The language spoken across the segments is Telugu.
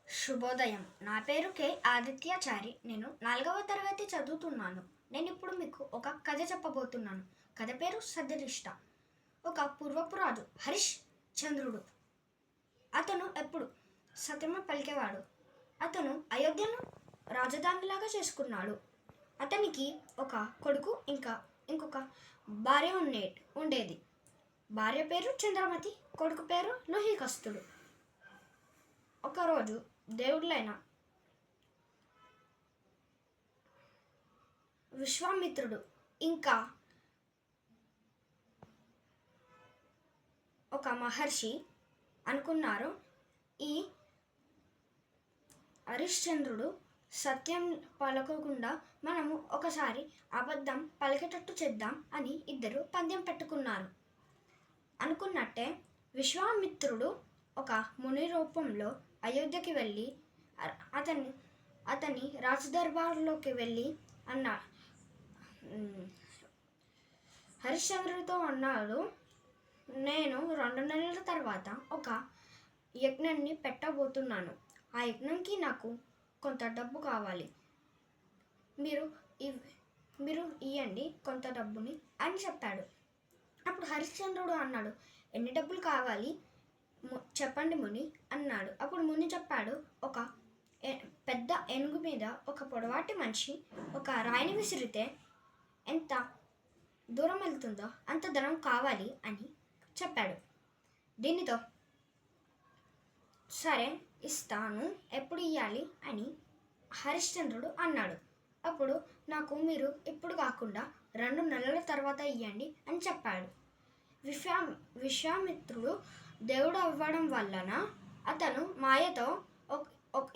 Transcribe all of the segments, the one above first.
శుభోదయం. నా పేరు కే ఆదిత్యాచారి. నేను 4వ తరగతి చదువుతున్నాను. నేను ఇప్పుడు మీకు ఒక కథ చెప్పబోతున్నాను. కథ పేరు సద్యనిష్ట. ఒక పూర్వపు రాజు హరిష్ చంద్రుడు. అతను ఎప్పుడు సత్యమే పలికేవాడు. అతను అయోధ్యను రాజధానిలాగా చేసుకున్నాడు. అతనికి ఒక కొడుకు ఇంకొక భార్య ఉండేది. భార్య పేరు చంద్రమతి, కొడుకు పేరు లోహికస్తుడు. ఒకరోజు దేవుడులైన విశ్వామిత్రుడు ఇంకా ఒక మహర్షి అనుకున్నారు, ఈ హరిశ్చంద్రుడు సత్యం పలకకుండా మనము ఒకసారి అబద్ధం పలికేటట్టు చేద్దాం అని ఇద్దరు పందెం పెట్టుకున్నారు. అనుకున్నట్టే విశ్వామిత్రుడు ఒక ముని రూపంలో అయోధ్యకి వెళ్ళి అతని రాజదర్బార్లోకి వెళ్ళి హరిశ్చంద్రుడితో అన్నాడు, నేను 2 నెలల తర్వాత ఒక యజ్ఞాన్ని పెట్టబోతున్నాను. ఆ యజ్ఞంకి నాకు కొంత డబ్బు కావాలి. మీరు ఇవ్వండి కొంత డబ్బుని అని చెప్పాడు. అప్పుడు హరిశ్చంద్రుడు అన్నాడు, ఎన్ని డబ్బులు కావాలి చెప్పండి ముని అన్నాడు. అప్పుడు ముని చెప్పాడు, ఒక పెద్ద ఏనుగు మీద ఒక పొడవాటి మనిషి ఒక రాయిని విసిరితే ఎంత దూరం వెళ్తుందో అంత ధనం కావాలి అని చెప్పాడు. దీనితో సరే ఇస్తాను, ఎప్పుడు ఇవ్వాలి అని హరిశ్చంద్రుడు అన్నాడు. అప్పుడు నాకు మీరు ఇప్పుడు కాకుండా 2 నెలల తర్వాత ఇవ్వండి అని చెప్పాడు. విశ్వామిత్రుడు దేవుడు అవ్వడం వలన అతను మాయతో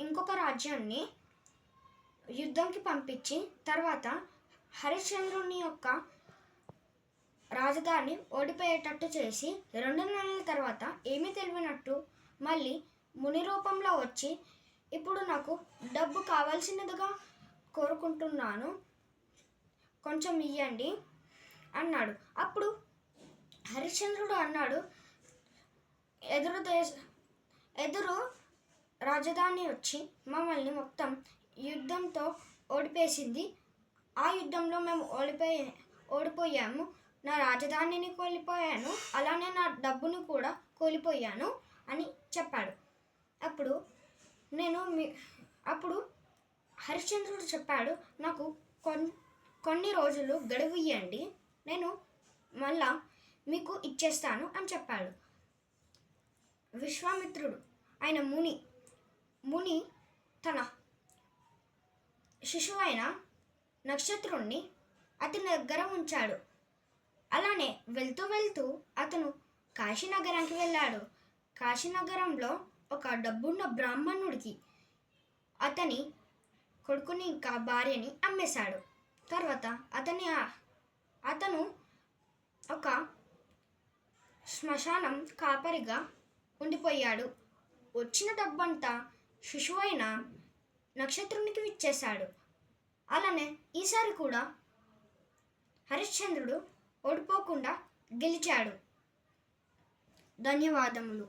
ఇంకొక రాజ్యాన్ని యుద్ధంకి పంపించి తర్వాత హరిశ్చంద్రుని యొక్క రాజధాని ఓడిపోయేటట్టు చేసి 2 నెలల తర్వాత ఏమీ తెలియనట్టు మళ్ళీ ముని రూపంలో వచ్చి, ఇప్పుడు నాకు డబ్బు కావాల్సినదిగా కోరుకుంటున్నాను, కొంచెం ఇవ్వండి అన్నాడు. అప్పుడు హరిశ్చంద్రుడు అన్నాడు, ఎదురు రాజధాని వచ్చి మమ్మల్ని మొత్తం యుద్ధంతో ఓడిపేసింది. ఆ యుద్ధంలో మేము ఓడిపోయాము. నా రాజధానిని కోల్పోయాను, అలానే నా డబ్బుని కూడా కోల్పోయాను అని చెప్పాడు. అప్పుడు హరిశ్చంద్రుడు చెప్పాడు, నాకు కొన్ని రోజులు గడువు ఇవ్వండి, నేను మళ్ళా మీకు ఇచ్చేస్తాను అని చెప్పాడు. విశ్వామిత్రుడు ఆయన ముని తన శిశువైన నక్షత్రుణ్ణి అతని దగ్గర ఉంచాడు. అలానే వెళ్తూ అతను కాశీనగరానికి వెళ్ళాడు. కాశీనగరంలో ఒక డబ్బున్న బ్రాహ్మణుడికి అతని కొడుకుని ఇంకా భార్యని అమ్మేశాడు. తర్వాత అతను ఒక శ్మశానం కాపరిగా ఉండిపోయాడు. వచ్చిన డబ్బంతా శిశువైన నక్షత్రునికి ఇచ్చేశాడు. అలానే ఈసారి కూడా హరిశ్చంద్రుడు ఓడిపోకుండా గెలిచాడు. ధన్యవాదములు.